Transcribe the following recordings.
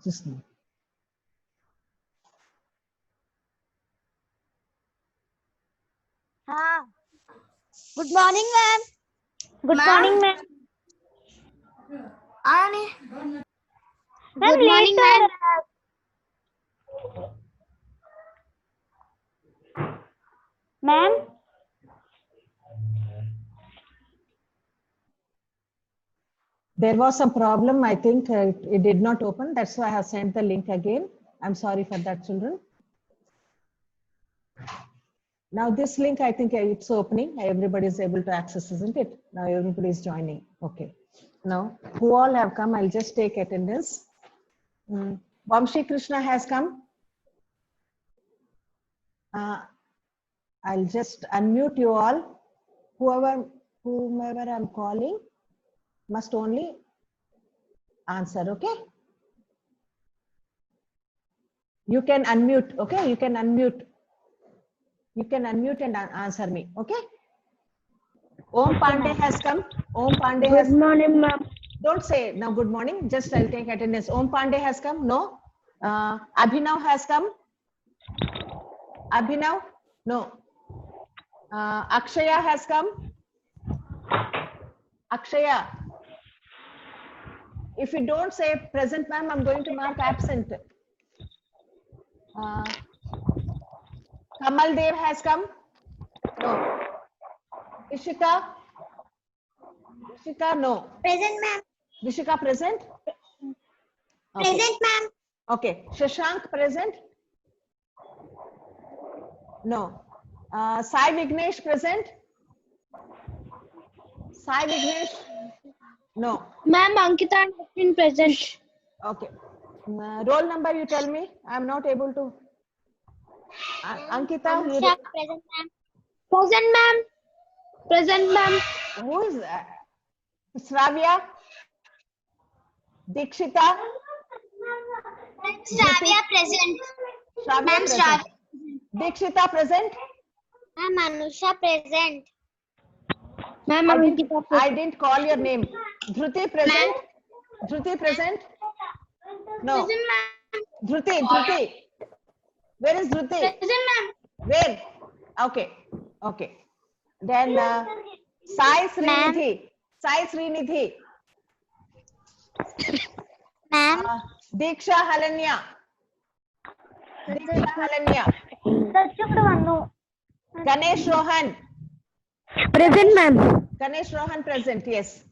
Just now. Good morning, ma'am. Good morning, ma'am. Good morning, ma'am. Ma'am, There was some problem. I think it did not open. That's why I have sent the link again. I'm sorry for that, children. Now this link, I think it's opening. Everybody is able to access, isn't it? Now everybody is joining. Okay. Now, who all have come? I'll just take attendance. Vamshi Krishna has come. I'll just unmute you all. Whomever I'm calling must only answer, okay? You can unmute, okay? You can unmute. You can unmute and answer me, okay? Om Pandey has come. Om Pandey has. good morning, ma'am. Don't say now good morning. Just I'll take attendance. Om Pandey has come. No. Abhinav has come. Abhinav? No. Akshaya has come. Akshaya. If you don't say present, ma'am, I'm going to mark absent. Kamal Dev has come. No. Ishika? Ishika, no. Present, ma'am. Ishika present? Okay. Present, ma'am. Okay. Shashank present? No. Sai Vignesh present? Sai Vignesh? No. Ma'am, Ankita has been present. Okay. Roll number you tell me. I'm not able to. Ankita, you, Anisha, present, ma'am. Present, ma'am. Present, ma'am. who is Shravya? Dikshita? Shravya, present. Shravya Ma'am, present. Shravya. Dikshita present? Ma'am, Anusha, present. Ma'am, Ankita I didn't call your name. Dhruti present? Dhruti present? No. Present, ma'am. Dhruti. Where is Dhruti? Present, ma'am. Where? Okay. Okay. Then Sai Srinidhi. Sai Srinidhi. Ma'am. Diksha Halanya. Diksha Halanya. Ganesh Rohan. Present, ma'am. Ganesh Rohan present. Yes.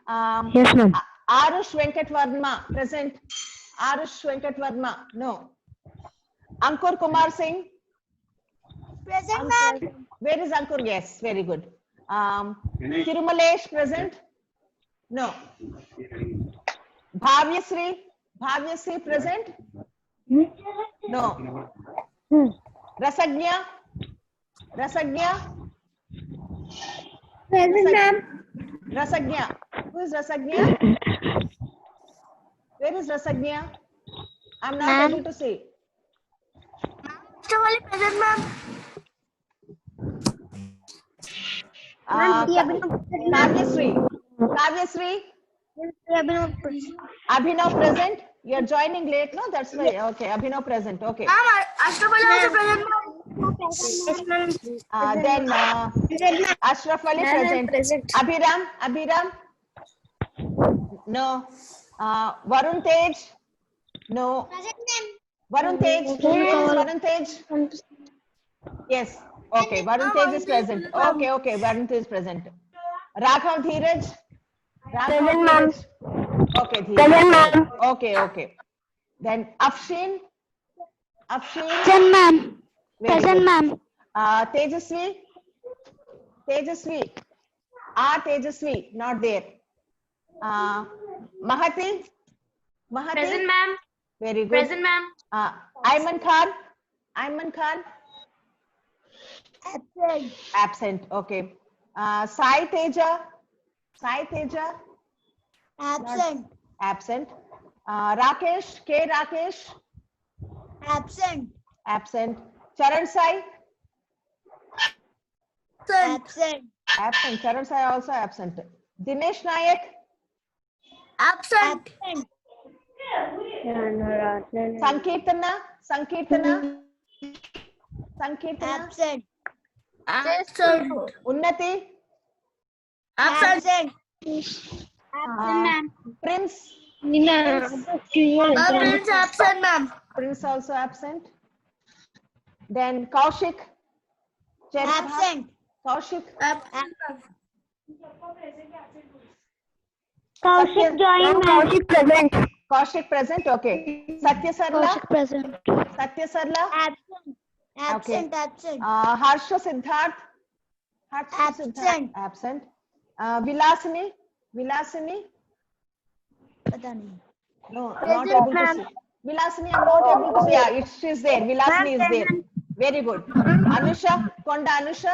Yes, ma'am. Arush Venkat Varma present. Arush Venkat Varma. No. Ankur Kumar Singh. Present, ma'am. Where is Ankur? Yes, very good. Tirumalesh present? No. Bhavyasri? Bhavyasri present? No. Rasagnya? Rasagnya? Present, ma'am. Rasagnya. Who is Rasagnya? Where is Rasagnya? I'm not able to see. Present, ma'am. Kavyasri. Kavyasri? Abhinav present? You're joining late, no? That's why. Okay, Abhinav present. Okay. Ashraf Ali present, ma'am. Then Ashraf Ali present. Abhiram? No. Varun Tej? No. Present, ma'am. Varun Tej? Where is Varun Tej? Yes. Okay, Varun Tej is present. Okay, Varun Tej is present. Raghav Dheeraj? Present, ma'am. Okay, Dheeraj. Present, ma'am. Okay. Then Afshin? Present, ma'am. Very Present, good. ma'am. Tejasvi? Tejasvi, not there. Mahati? Present, ma'am. Very good. Present, ma'am. Ayman Khan? Absent. Okay. Sai Teja? Absent. Absent. Rakesh? Rakesh? Absent. Charan Sai? Absent. Absent. Charan Sai also absent. Dinesh Nayak? Absent. Sankirtana, Sankirtana, Sankirtana, Absent. Unnati, Absent. Prince, Prince absent, ma'am. Prince also absent. Then Kaushik, Cherha, Absent. Kaushik, Absent. Kaushik joined. Kaushik present. Kaushik present, okay. Satya Sarla, Kaushik present. Satya Sarla, Absent. Absent. Absent. Harsha Siddharth, Harsha Siddharth, absent. Vilasini, Vilasini, पता नहीं. no, not able to see. Vilasini, I'm not able to see. Yeah, she's there. Vilasini is there. Very good. Anusha, Konda Anusha.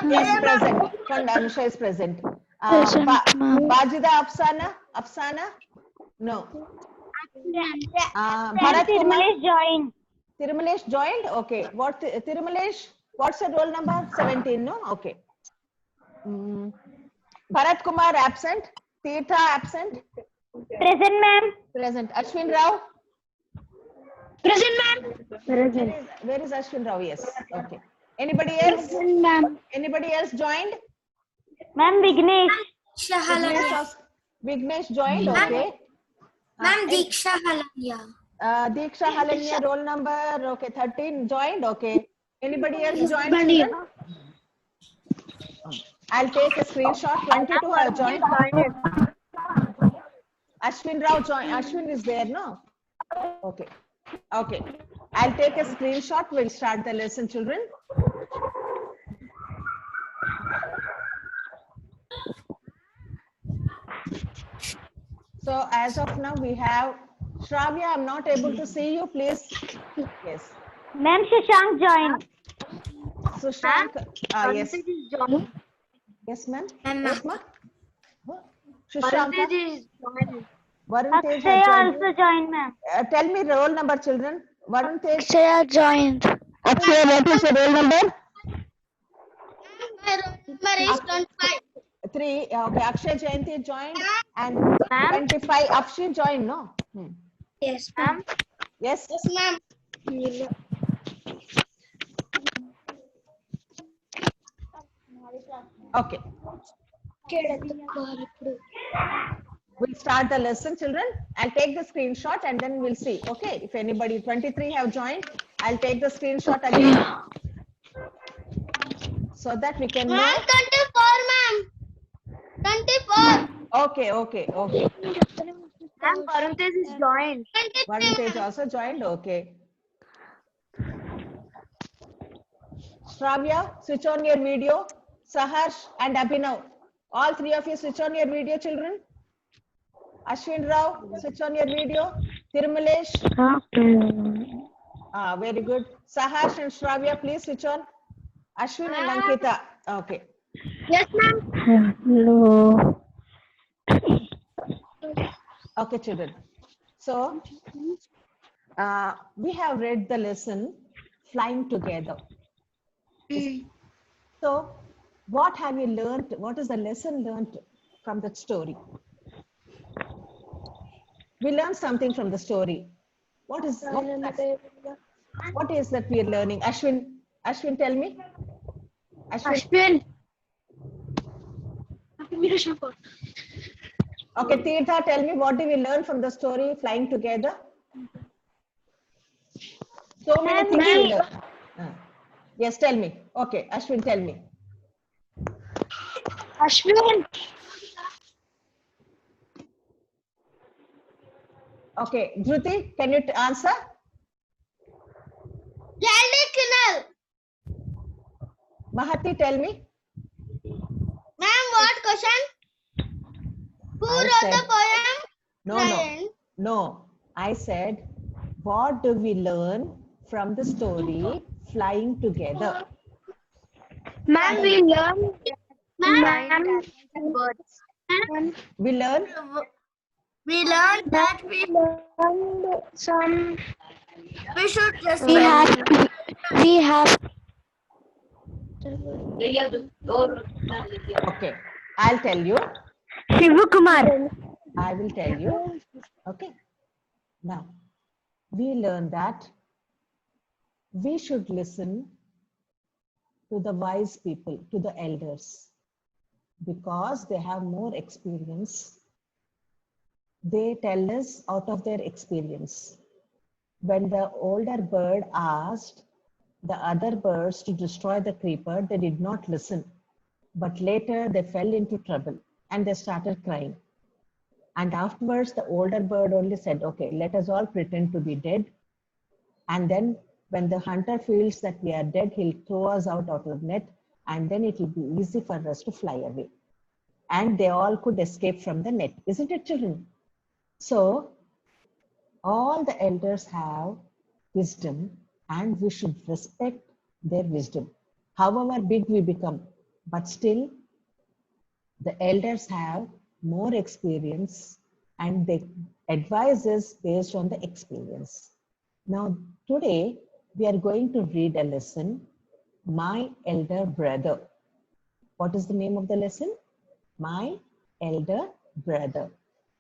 Yes, present. Konda Anusha is present. Bajida Afsana, Afsana. No. Bharat Kumar. joined. Tirumalesh joined. Okay. What Tirumalesh? What's your roll number? 17. No. Okay. Bharat Kumar absent. Tirtha absent. Present, ma'am. Present. Ashwin Rao. Present, ma'am. Present. Where is Ashwin Rao? Yes. Okay. Anybody else? Present, ma'am. Anybody else joined? Ma'am, Vignesh. Vignesh joined. Okay. Ma'am, Diksha Halania. Diksha Halania roll number. Okay. 13 joined. Okay. Anybody else joined? Children? I'll take a screenshot. 22 have joined. Ashwin Rao joined. Ashwin is there, no? Okay. Okay. I'll take a screenshot. We'll start the lesson, children. So as of now, we have Shravya. I'm not able to see you. Please. Yes. Ma'am, Shashank joined. Sushank. Yes. Yes, ma'am. Yes, ma'am. Shashank. Varun Tej Akshaya has joined. also joined, ma'am. Tell me roll number, children. Varun Tej. Akshaya joined. Akshaya, what is your roll number? My roll number is 25. 3. Okay. Akshay Jayanti joined and 25. Afshin joined, no? Yes, ma'am. Yes. Yes, ma'am. Okay. We'll start the lesson, children. I'll take the screenshot and then we'll see. Okay. If anybody 23 have joined, I'll take the screenshot again so that we can know. Ma'am, 24, ma'am. 24. Okay. Okay. Okay. Ma'am, Varun Tej is joined. Varun Tej also joined. Okay. Shravya, switch on your video. Saharsh and Abhinav. All three of you switch on your video, children. Ashwin Rao, switch on your video. Tirumalesh. Very good. Saharsh and Shravya, please switch on. Ashwin and Ankita. Okay. Yes, ma'am. Hello. Okay, children. So, we have read the lesson, Flying Together. So, what have you learned? What is the lesson learned from that story? We learned something from the story. What is that we are learning? Ashwin, tell me. Ashwin. Okay, Tirtha, tell me, what do we learn from the story, Flying Together? So many things we learn. Yes, tell me. Okay, Ashwin, tell me. Ashwin. Okay, Dhruti, can you answer? Canal. Mahati, tell me. Ma'am, what question? Who wrote the poem? No. I said, what do we learn from the story, Flying Together? Ma'am, we learned. Ma'am, We learn. we learned that we Some. should just We have. Okay, I'll tell you. Shivu Kumar. I will tell you. Okay. Now, we learn that we should listen to the wise people, to the elders, because they have more experience. They tell us out of their experience. When the older bird asked the other birds to destroy the creeper, they did not listen. But later they fell into trouble and they started crying. And afterwards, the older bird only said, okay, let us all pretend to be dead. And then when the hunter feels that we are dead, he'll throw us out of the net, and then it will be easy for us to fly away. And they all could escape from the net. Isn't it, children? So all the elders have wisdom, and we should respect their wisdom. However big we become, but still the elders have more experience and they advise us based on the experience. Now, today we are going to read a lesson, My Elder Brother. What is the name of the lesson? My Elder Brother.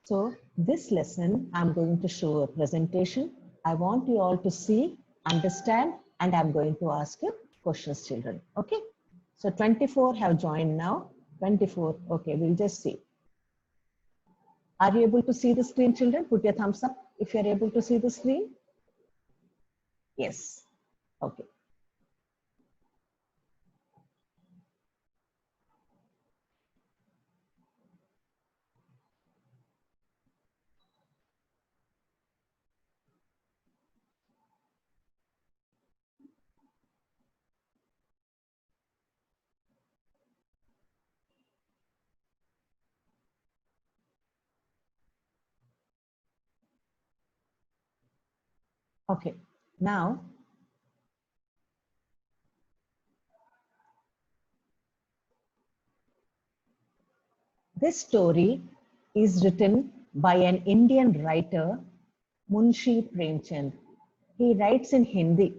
So this lesson, I'm going to show a presentation. I want you all to see, understand, and I'm going to ask you questions, children. Okay. So 24 have joined now. 24. Okay, we'll just see. Are you able to see the screen, children? Put your thumbs up if you're able to see the screen. Yes. Okay. Okay. Now, this story is written by an Indian writer, Munshi Premchand. He writes in Hindi.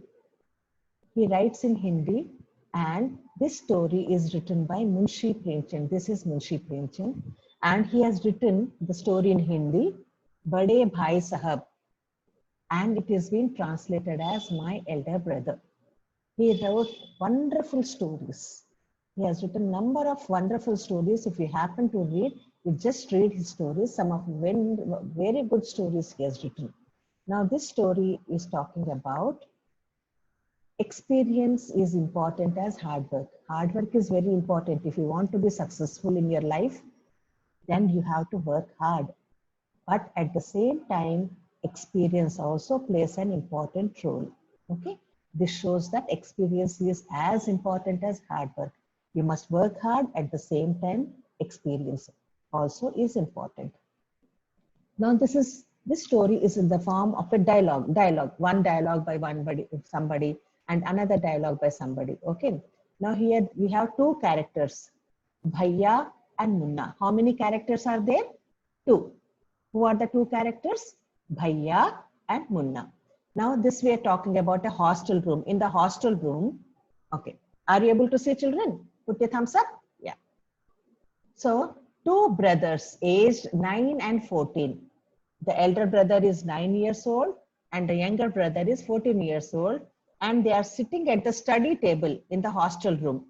He writes in Hindi, and this story is written by Munshi Premchand. This is Munshi Premchand, and he has written the story in Hindi, Bade Bhai Sahab, and it has been translated as My Elder Brother. He wrote wonderful stories. He has written a number of wonderful stories. If you happen to read, you just read his stories. Some of very good stories he has written. Now, this story is talking about experience is important as hard work. Hard work is very important. If you want to be successful in your life, then you have to work hard. But at the same time, experience also plays an important role. Okay. This shows that experience is as important as hard work. You must work hard, at the same time, experience also is important. Now, this story is in the form of a dialogue, one dialogue by somebody, and another dialogue by somebody. Okay. Now here we have two characters, Bhaiya and Munna. How many characters are there? Two. Who are the two characters? Bhaiya and Munna. Now this we are talking about a hostel room. In the hostel room, okay. Are you able to see, children? Put your thumbs up. Yeah. So two brothers aged 9 and 14. The elder brother is 9 years old and the younger brother is 14 years old, and they are sitting at the study table in the hostel room.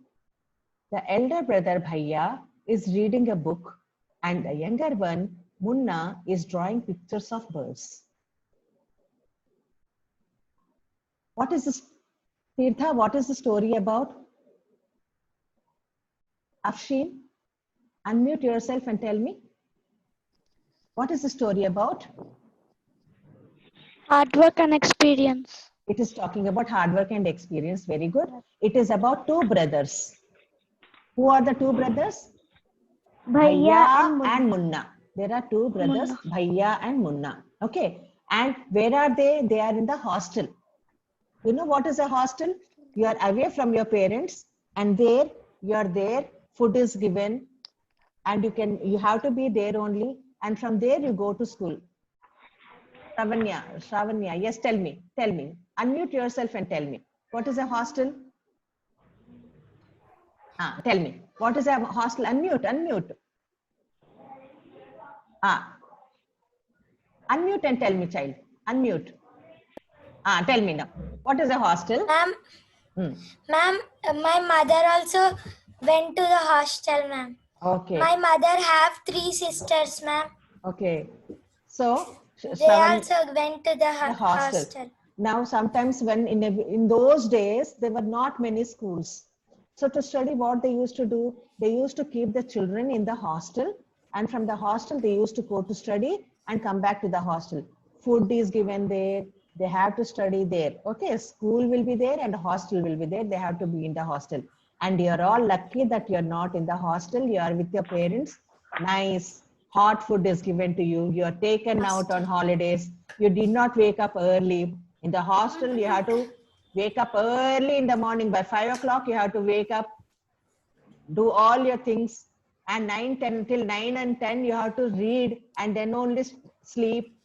The elder brother Bhaiya is reading a book and the younger one, Munna, is drawing pictures of birds. What is this, Tirtha? What is the story about? Afshin, unmute yourself and tell me. What is the story about? hard work and experience. It is talking about hard work and experience. Very good. It is about two brothers. Who are the two brothers? Bhaiya and Munna. There are two brothers, Bhaiya and Munna. Okay. And where are they? They are in the hostel. You know what is a hostel? You are away from your parents, and there you are there. Food is given, and you have to be there only. And from there you go to school. Shravanya, yes, tell me. Unmute yourself and tell me. What is a hostel? Tell me. What is a hostel? Unmute. Unmute and tell me, child. Unmute. Tell me now. What is a hostel? Ma'am, Hmm. ma'am, my mother also went to the hostel, ma'am. Okay. My mother have 3 sisters, ma'am. Okay. So, They also went to the the hostel. hostel. Now, sometimes when in those days, there were not many schools. So to study, what they used to do, they used to keep the children in the hostel, and from the hostel, they used to go to study and come back to the hostel. Food is given there. They have to study there. Okay, school will be there and hostel will be there. They have to be in the hostel. And you're all lucky that you're not in the hostel. You are with your parents. Nice hot food is given to you. You're taken out on holidays. You did not wake up early. In the hostel, you have to wake up early in the morning. By 5 o'clock, you have to wake up, do all your things. And 9, 10 till 9 and 10, you have to read and then only sleep.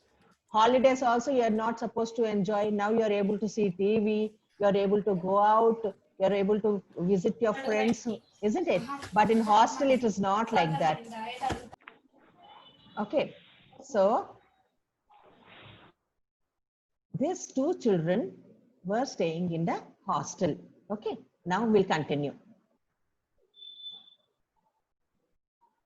Holidays also, you're not supposed to enjoy. Now you're able to see TV. You're able to go out. You're able to visit your friends, isn't it? But in hostel, it is not like that. Okay, so these 2 children were staying in the hostel. Okay, now we'll continue.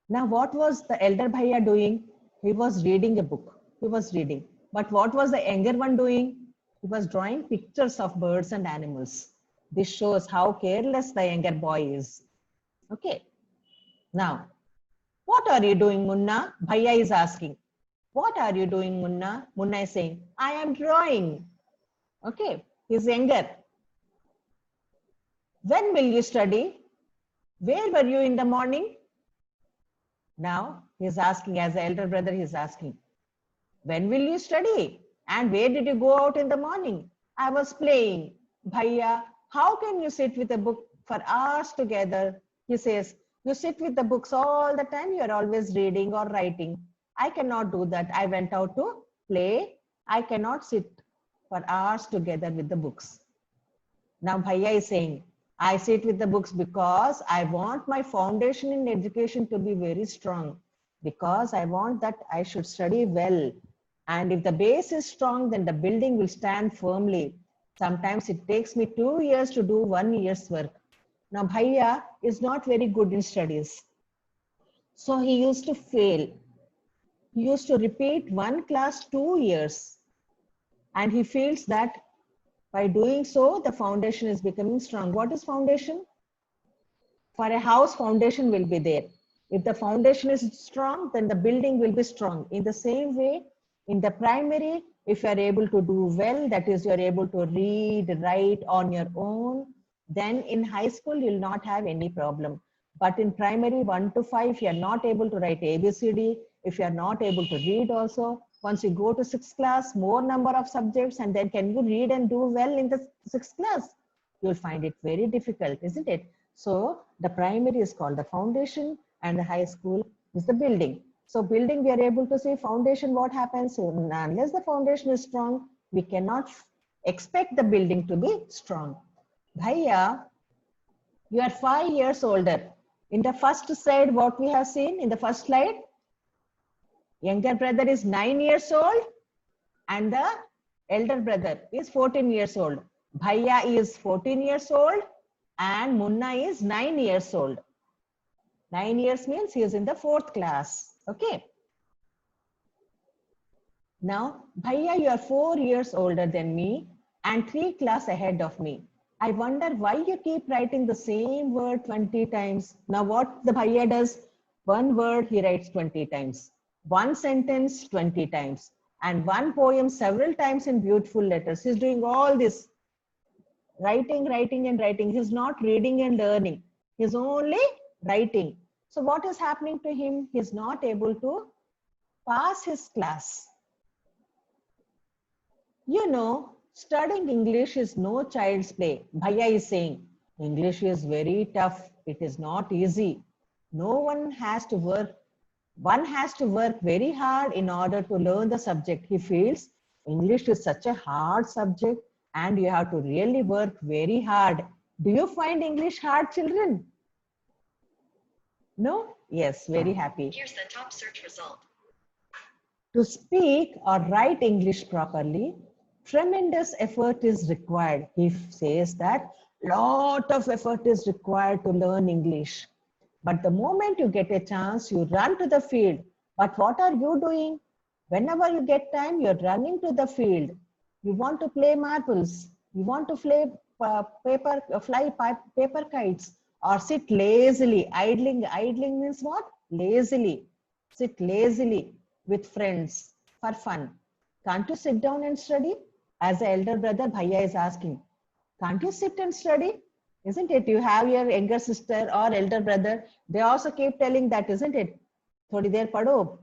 Now, what was the elder Bhaiya doing? He was reading a book. He was reading. But what was the younger one doing? He was drawing pictures of birds and animals. This shows how careless the younger boy is. Okay. Now, what are you doing, Munna? Bhaiya is asking. What are you doing, Munna? Munna is saying, I am drawing. Okay. He's younger. When will you study? Where were you in the morning? Now he's asking, as the elder brother, he's asking, when will you study? And where did you go out in the morning? I was playing. Bhaiya, how can you sit with a book for hours together? He says, you sit with the books all the time. You're always reading or writing. I cannot do that. I went out to play. I cannot sit for hours together with the books. Now Bhaiya is saying, I sit with the books because I want my foundation in education to be very strong, because I want that I should study well. And if the base is strong, then the building will stand firmly. Sometimes it takes me 2 years to do 1 year's work. Now Bhaiya is not very good in studies. So he used to fail. He used to repeat one class 2 years. And he feels that by doing so, the foundation is becoming strong. What is foundation? For a house, foundation will be there. If the foundation is strong, then the building will be strong. In the same way, in the primary, if you are able to do well, that is, you are able to read, write on your own, then in high school, you'll not have any problem. But in primary 1 to 5, if you are not able to write ABCD, if you are not able to read also, once you go to 6th class, more number of subjects, and then can you read and do well in the 6th class? You'll find it very difficult, isn't it? So the primary is called the foundation and the high school is the building. So building, we are able to say foundation, what happens? So unless the foundation is strong, we cannot expect the building to be strong. Bhaiya, you are 5 years older. In the first slide, what we have seen in the first slide, younger brother is 9 years old and the elder brother is 14 years old. Bhaiya is 14 years old and Munna is 9 years old. 9 years means he is in the 4th class. Okay. Now, Bhaiya, you are 4 years older than me and 3 class ahead of me. I wonder why you keep writing the same word 20 times. Now, what the Bhaiya does? One word he writes 20 times. One sentence 20 times. And one poem several times in beautiful letters. He's doing all this. Writing, writing, and writing. He's not reading and learning. He's only writing. So what is happening to him? He's not able to pass his class. You know, studying English is no child's play. Bhaiya is saying, English is very tough. It is not easy. No one has to work. One has to work very hard in order to learn the subject. He feels English is such a hard subject and you have to really work very hard. Do you find English hard, children? No? Yes, very happy. Here's the top search result. To speak or write English properly, tremendous effort is required. He says that lot of effort is required to learn English. But the moment you get a chance, you run to the field. But what are you doing? Whenever you get time, you're running to the field. You want to play marbles. You want to fly paper kites or sit lazily. Idling means what? Lazily. Sit lazily with friends for fun. Can't you sit down and study? As the elder brother, Bhaiya is asking, can't you sit and study? Isn't it? You have your younger sister or elder brother. They also keep telling that, isn't it? Thodi der padho,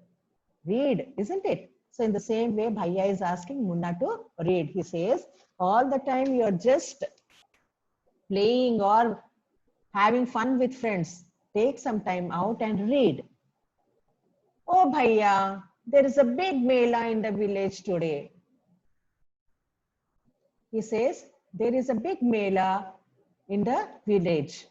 read, isn't it? So in the same way, Bhaiya is asking Munna to read. He says, all the time you're just playing or having fun with friends. Take some time out and read. Oh Bhaiya, there is a big mela in the village today. He says, there is a big mela in the village.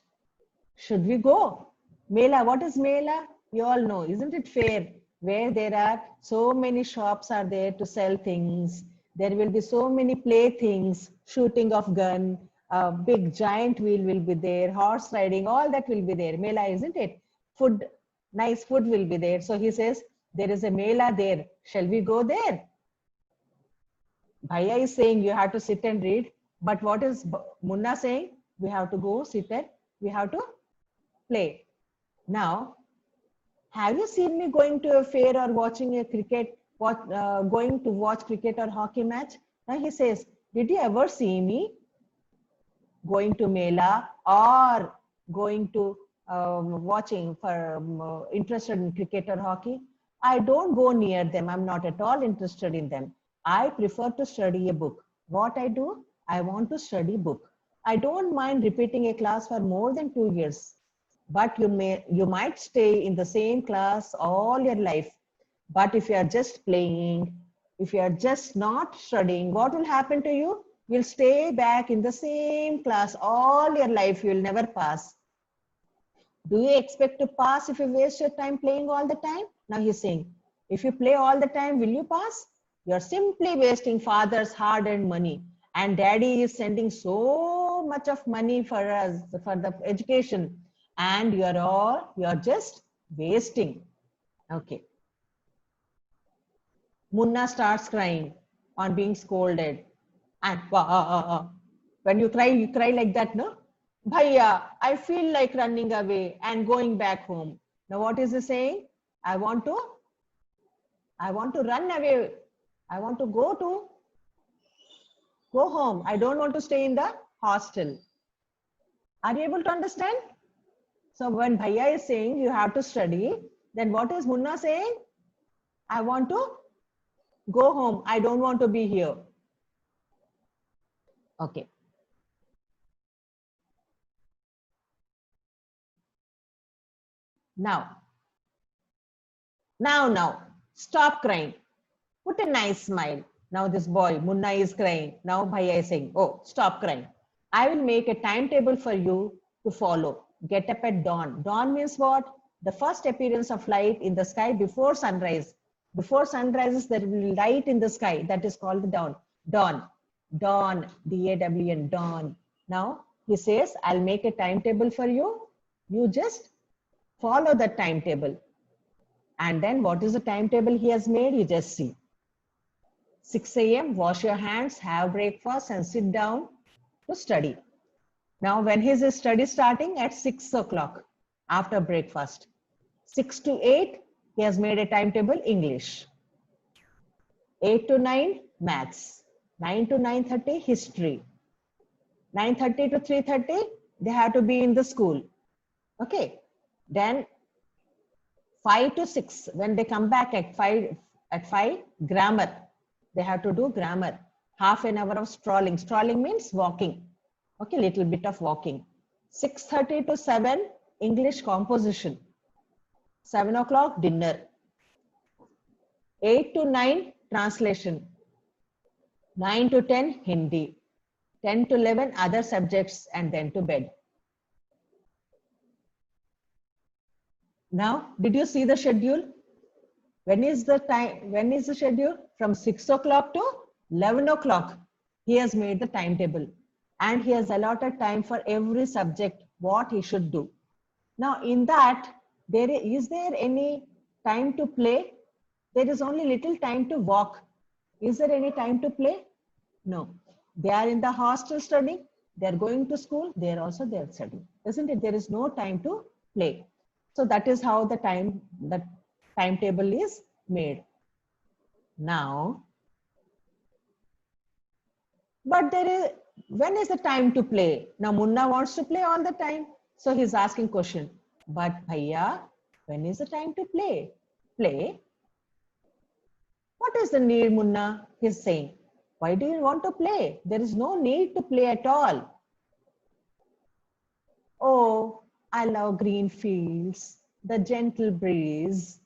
Should we go? Mela, what is mela? You all know, isn't it fair? Where there are so many shops are there to sell things. There will be so many playthings, shooting of gun, a big giant wheel will be there, horse riding, all that will be there. Mela, isn't it? Food, nice food will be there. So he says, there is a mela there. Shall we go there? Bhaiya is saying you have to sit and read. But what is Munna saying? We have to go, sit and we have to play. Now, have you seen me going to a fair or watching a cricket, going to watch cricket or hockey match? Now he says, did you ever see me going to Mela or going to watching for interested in cricket or hockey? I don't go near them. I'm not at all interested in them. I prefer to study a book. What I do? I want to study book. I don't mind repeating a class for more than 2 years. But you might stay in the same class all your life. But if you are just playing, if you are just not studying, what will happen to you? You'll stay back in the same class all your life. You'll never pass. Do you expect to pass if you waste your time playing all the time? Now he's saying, if you play all the time, will you pass? You're simply wasting father's hard-earned money. And daddy is sending so much of money for us, for the education. And you're just wasting. Okay. Munna starts crying on being scolded. And when you cry like that, no? Bhaiya, I feel like running away and going back home. Now what is he saying? I want to run away. I want to go home. I don't want to stay in the hostel. Are you able to understand? So when Bhaiya is saying you have to study, then what is Munna saying? I want to go home. I don't want to be here. Okay. Now, stop crying. Put a nice smile. Now this boy, Munna, is crying. Now Bhaiya is saying, oh, stop crying. I will make a timetable for you to follow. Get up at dawn. Dawn means what? The first appearance of light in the sky before sunrise. Before sunrises, there will be light in the sky. That is called the dawn. Dawn, D-A-W-N, dawn. Now, he says, I'll make a timetable for you. You just follow the timetable. And then what is the timetable he has made? You just see. 6 a.m., wash your hands, have breakfast and sit down to study. Now, when is his study starting? At 6 o'clock after breakfast. 6 to 8, he has made a timetable, English. 8 to 9, maths. 9 to 9:30, history. 9:30 to 3:30, they have to be in the school. Okay. Then 5 to 6, when they come back at 5, grammar. They have to do grammar. Half an hour of strolling. Strolling means walking. Okay, little bit of walking. 6:30 to 7, English composition. 7 o'clock, dinner. 8 to 9, translation. 9 to 10, Hindi. 10 to 11, other subjects, and then to bed. Now, did you see the schedule? When is the time? When is the schedule? From 6 o'clock to 11 o'clock. He has made the timetable and he has allotted time for every subject, what he should do. Now in that, is there any time to play? There is only little time to walk. Is there any time to play? No. They are in the hostel studying. They are going to school. They are also there studying. Isn't it? There is no time to play. So that is how the timetable is made. Now, but when is the time to play? Now Munna wants to play all the time. So he's asking question, but Bhaiya, when is the time to play? Play? What is the need, Munna? He's saying, why do you want to play? There is no need to play at all. Oh, I love green fields, the gentle breeze.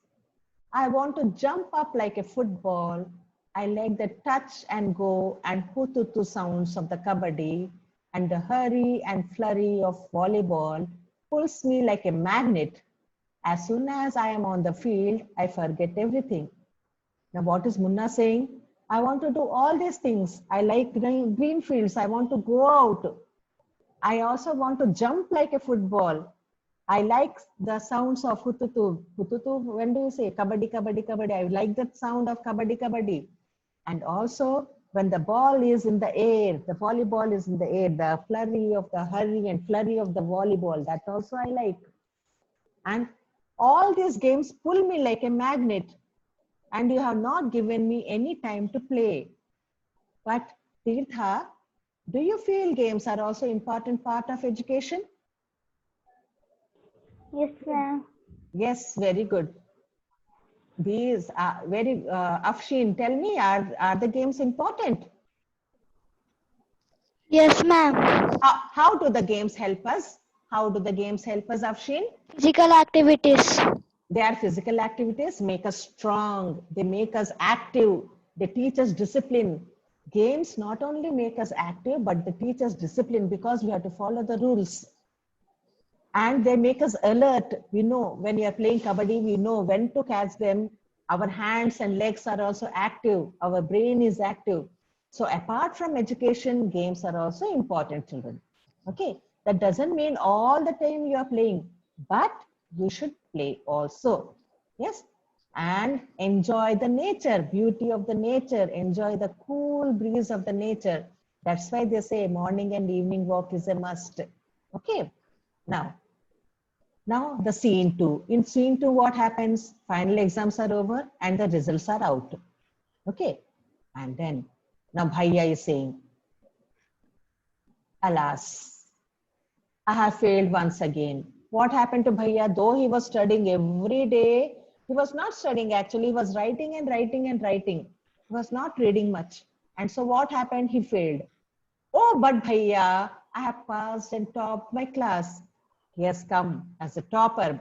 I want to jump up like a football. I like the touch and go and hututu sounds of the kabaddi, and the hurry and flurry of volleyball pulls me like a magnet. As soon as I am on the field, I forget everything. Now what is Munna saying? I want to do all these things. I like green fields. I want to go out. I also want to jump like a football. I like the sounds of hututu. Hututu, when do you say? Kabaddi, kabaddi, kabaddi. I like that sound of kabaddi, kabaddi. And also when the ball is in the air, the volleyball is in the air, the flurry of the hurry and flurry of the volleyball, that also I like. And all these games pull me like a magnet, and you have not given me any time to play. But Tirtha, do you feel games are also important part of education? Yes, ma'am. Yes, very good. These are very, Afshin, tell me, are the games important? Yes, ma'am. How do the games help us? How do the games help us, Afshin? Physical activities. They are physical activities, make us strong. They make us active. They teach us discipline. Games not only make us active, but they teach us discipline because we have to follow the rules. And they make us alert. We know when we are playing kabaddi, we know when to catch them. Our hands and legs are also active. Our brain is active. So apart from education, games are also important, children. Okay, that doesn't mean all the time you are playing, but you should play also. Yes, and enjoy the nature, beauty of the nature, enjoy the cool breeze of the nature. That's why they say morning and evening walk is a must. Okay, now the scene 2. In scene 2, what happens? Final exams are over and the results are out. Okay, and then now Bhaiya is saying, alas, I have failed once again. What happened to Bhaiya? Though he was studying every day, he was not studying actually, he was writing and writing and writing. He was not reading much. And so what happened? He failed. Oh, but Bhaiya, I have passed and topped my class. He has come as a topper,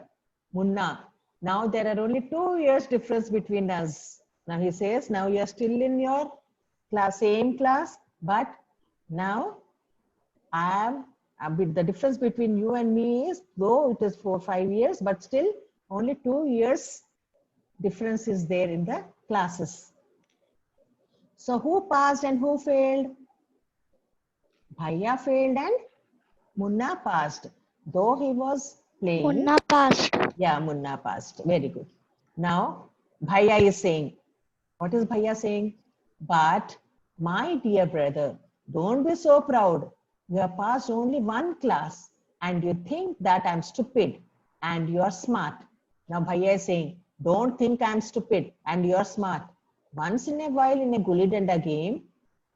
Munna. Now there are only 2 years difference between us. Now he says, now you are still in your class, same class, but now the difference between you and me is, though it is 4 or 5 years, but still only 2 years difference is there in the classes. So who passed and who failed? Bhaiya failed and Munna passed. Though he was playing. Munna passed. Yeah, Munna passed. Very good. Now, Bhaiya is saying, what is Bhaiya saying? But my dear brother, don't be so proud. You have passed only 1 class and you think that I'm stupid and you're smart. Now Bhaiya is saying, don't think I'm stupid and you're smart. Once in a while in a gulli danda game,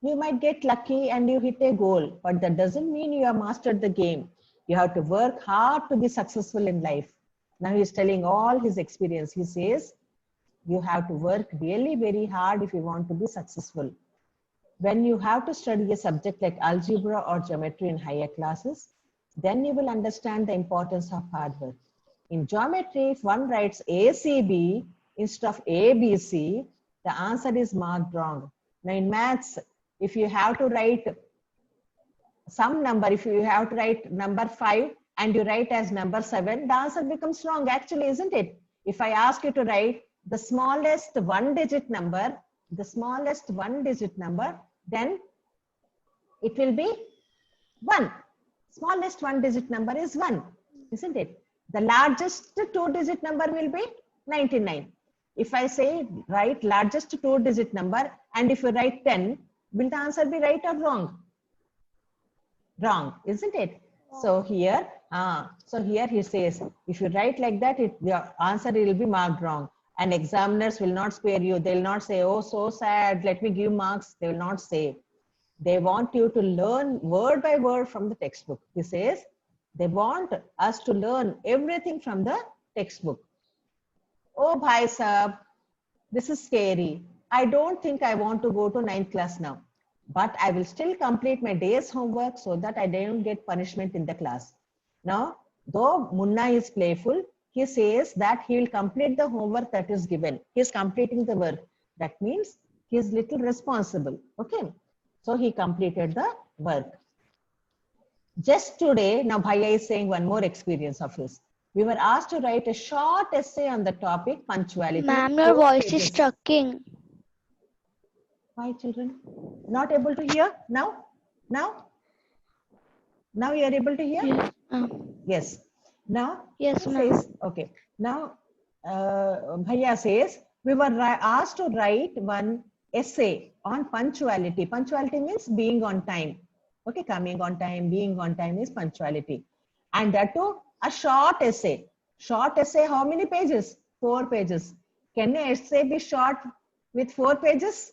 you might get lucky and you hit a goal, but that doesn't mean you have mastered the game. You have to work hard to be successful in life. Now he's telling all his experience. He says, you have to work really very hard if you want to be successful. When you have to study a subject like algebra or geometry in higher classes, then you will understand the importance of hard work. In geometry, if one writes ACB instead of ABC, the answer is marked wrong. Now in maths, if you have to write some number, if you have to write number 5 and you write as number 7, the answer becomes wrong actually, isn't it? If I ask you to write the smallest one digit number, then it will be 1. Smallest one digit number is 1, isn't it? The largest two digit number will be 99. If I say write largest two digit number, and if you write 10, will the answer be right or wrong? Wrong, isn't it? So here he says, if you write like that, your answer will be marked wrong. And examiners will not spare you. They will not say, oh, so sad, let me give marks. They will not say. They want you to learn word by word from the textbook. He says, they want us to learn everything from the textbook. Oh, bhai sahab, this is scary. I don't think I want to go to 9th class now. But I will still complete my day's homework so that I don't get punishment in the class. Now, though Munna is playful, he says that he will complete the homework that is given. He is completing the work. That means he is little responsible. Okay. So he completed the work. Just today, now Bhaiya is saying one more experience of his. We were asked to write a short essay on the topic punctuality. Ma'am, your voice is trucking. Why, children? Not able to hear now? Now you are able to hear? Yes. Yes. Now? Yes, ma'am. Okay. Now, Bhaiya says, we were asked to write one essay on punctuality. Punctuality means being on time. Okay, coming on time, being on time is punctuality. And that too, a short essay. Short essay, how many pages? 4 pages. Can an essay be short with 4 pages?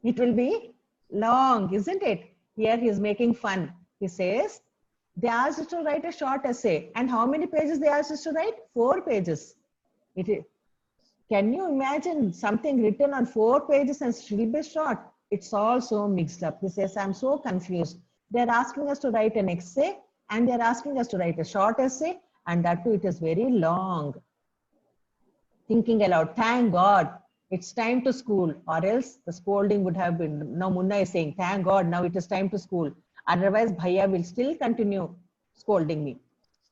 It will be long, isn't it? Here he is making fun. He says, they asked us to write a short essay. And how many pages they asked us to write? 4 pages. Can you imagine something written on 4 pages and still be short? It's all so mixed up. He says, I'm so confused. They're asking us to write an essay and they're asking us to write a short essay, and that too, it is very long. Thinking aloud, thank God, it's time to school, or else the scolding would have been. Now Munna is saying, thank God, now it is time to school. Otherwise, Bhaiya will still continue scolding me.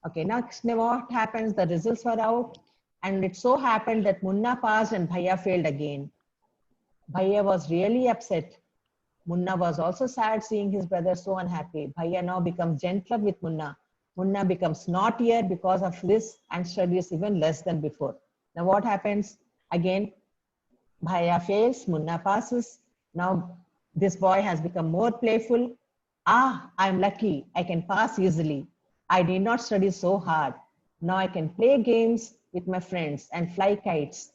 Okay, next what happens? The results were out, and it so happened that Munna passed and Bhaiya failed again. Bhaiya was really upset. Munna was also sad seeing his brother so unhappy. Bhaiya now becomes gentler with Munna. Munna becomes naughtier because of this and studies even less than before. Now what happens? Again, Bhaiya fails, Munna passes. Now this boy has become more playful. Ah, I'm lucky. I can pass easily. I did not study so hard. Now I can play games with my friends and fly kites.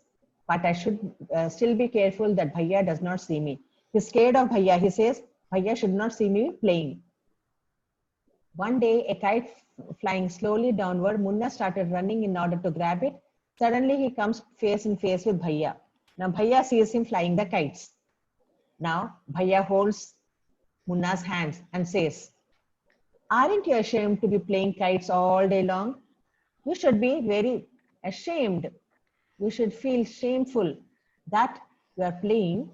But I should still be careful that Bhaiya does not see me. He's scared of Bhaiya. He says, Bhaiya should not see me playing. One day, a kite flying slowly downward, Munna started running in order to grab it. Suddenly, he comes face in face with Bhaiya. Now, Bhaiya sees him flying the kites. Now, Bhaiya holds Munna's hands and says, aren't you ashamed to be playing kites all day long? You should be very ashamed. You should feel shameful that you are playing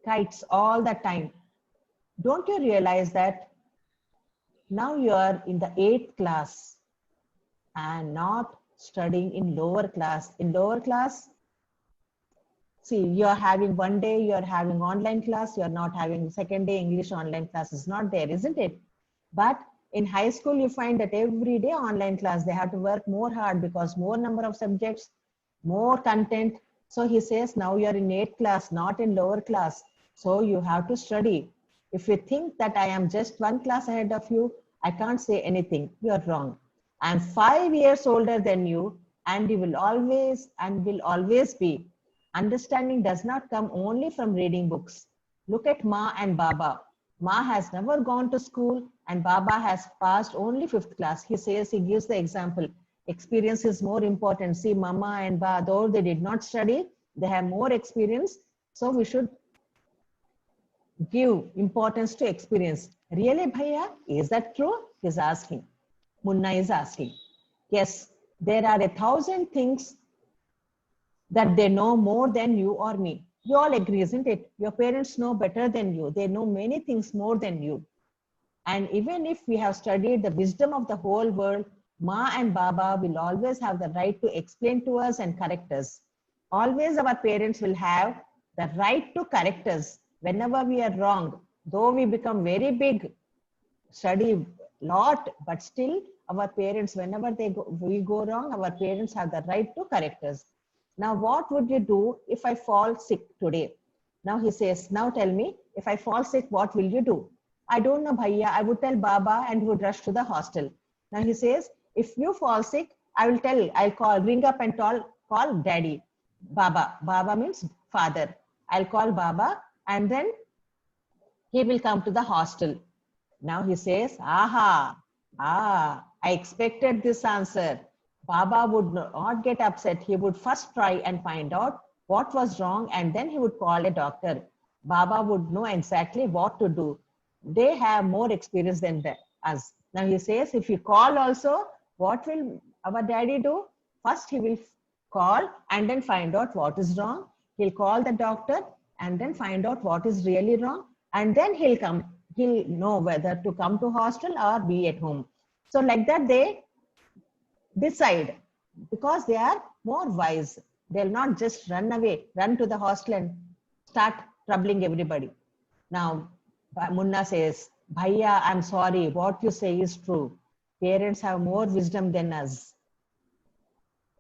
kites all the time. Don't you realize that now you are in the 8th class and not studying in lower class? In lower class, see, you are having one day, you are having online class, you are not having second day English online class is not there, isn't it? But in high school, you find that every day online class, they have to work more hard because more number of subjects, more content. So he says, now you are in 8th class, not in lower class. So you have to study. If you think that I am just 1 class ahead of you, I can't say anything. You are wrong. I am 5 years older than you, and you will always be. Understanding does not come only from reading books. Look at Ma and Baba. Ma has never gone to school and Baba has passed only 5th class. He says, he gives the example. Experience is more important. See, Mama and Baba, though they did not study, they have more experience. So we should give importance to experience. Really, Bhaiya, is that true? He's asking. Munna is asking. Yes, there are 1,000 things that they know more than you or me. You all agree, isn't it? Your parents know better than you. They know many things more than you. And even if we have studied the wisdom of the whole world, Ma and Baba will always have the right to explain to us and correct us. always our parents will have the right to correct us whenever we are wrong. Though we become very big, study lot, but still our parents, whenever we go wrong, our parents have the right to correct us. Now, what would you do if I fall sick today? Now he says, now tell me, if I fall sick, what will you do? I don't know, Bhaiya. I would tell Baba and he would rush to the hostel. Now he says, if you fall sick, I'll ring up and call daddy. Baba. Baba means father. I'll call Baba and then he will come to the hostel. Now he says, I expected this answer. Baba would not get upset. He would first try and find out what was wrong and then he would call a doctor. Baba would know exactly what to do. They have more experience than us. Now he says, if you call also, what will our daddy do? First he will call and then find out what is wrong. He'll call the doctor and then find out what is really wrong. And then he'll know whether to come to hostel or be at home. So like that they decide because they are more wise. They'll not just run away, run to the hostel and start troubling everybody. Now, Munna says, Bhaiya, I'm sorry, what you say is true. Parents have more wisdom than us.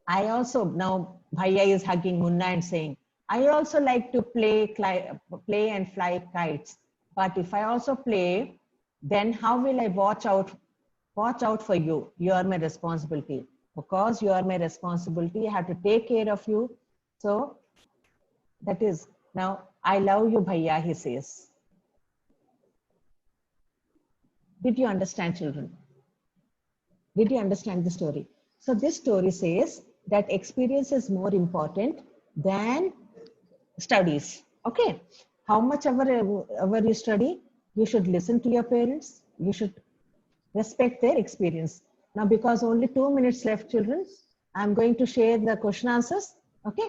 Now Bhaiya is hugging Munna and saying, I also like to play and fly kites. But if I also play, then how will I watch out for you? You are my responsibility. Because you are my responsibility, I have to take care of you. So that is, now I love you, Bhaiya, he says. Did you understand, children? Did you understand the story? So this story says that experience is more important than studies. Okay. How much ever you study, you should listen to your parents. You should respect their experience. Now, because only 2 minutes left, children, I'm going to share the question answers. Okay.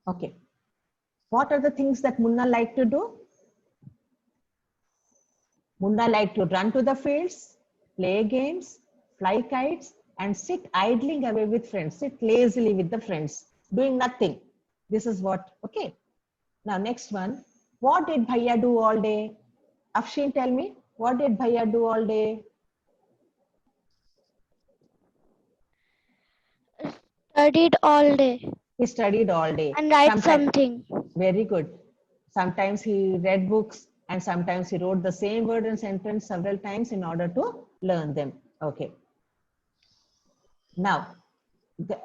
Okay. What are the things that Munna liked to do? Munna liked to run to the fields, play games, fly kites, and sit idling away with friends, sit lazily with the friends, doing nothing. This is what, okay. Now, next one. What did Bhaiya do all day? Afshin, tell me, what did Bhaiya do all day? Studied all day. He studied all day. And write something. Very good. Sometimes he read books and sometimes he wrote the same word and sentence several times in order to learn them. Okay. Now,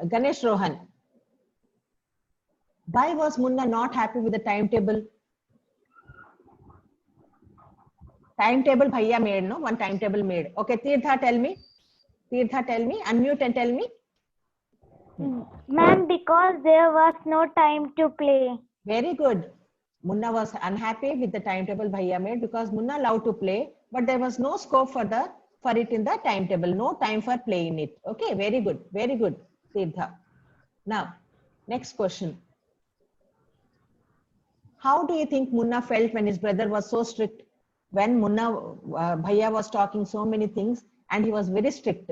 Ganesh Rohan. Why was Munna not happy with the timetable? Timetable Bhaiya made, no? One timetable made. Okay, Tirtha, tell me. Tirtha, tell me. Unmute and tell me. Ma'am, because there was no time to play. Very good. Munna was unhappy with the timetable Bhaiya made because Munna loved to play, but there was no scope for it in the timetable. No time for playing it. Okay, very good. Very good, Tirtha. Now, next question. How do you think Munna felt when his brother was so strict? When Bhaiya was talking so many things and he was very strict.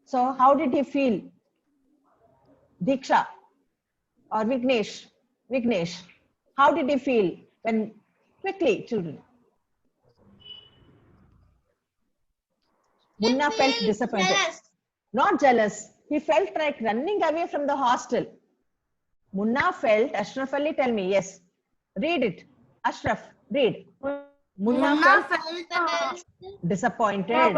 So how did he feel? Diksha or Vignesh? Vignesh, how did he feel when, quickly children? Munna felt disappointed. Jealous. Not jealous. He felt like running away from the hostel. Munna felt, Ashraf Ali, tell me, yes. Read it. Ashraf, read. Munna felt disappointed. Disappointed and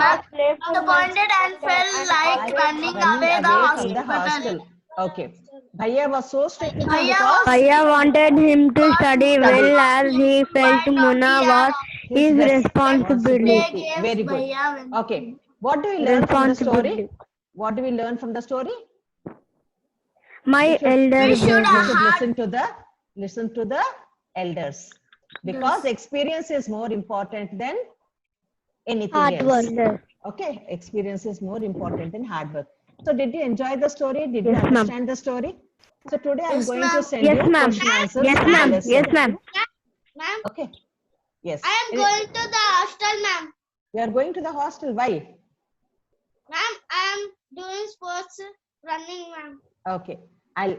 felt like running away from the the hostel. Okay. Bhaiya was so strict because Bhaiya wanted him to study well as he felt Munna was his responsibility. Very good. Okay. What do we learn from the story? What do we learn from the story? My elder We should brother. listen to the elders because experience is more important than anything Hard else. work. Okay, experience is more important than hard work. So did you enjoy the story? Did you Yes, ma'am. understand the story? So today I'm Yes, going ma'am. to send Yes, you ma'am. question answers. Yes, in the ma'am. lesson. Yes, ma'am. Ma'am, Okay. Yes. I am going to the hostel, ma'am. You are going to the hostel. Why? Ma'am, I am doing running, ma'am. Okay. I'll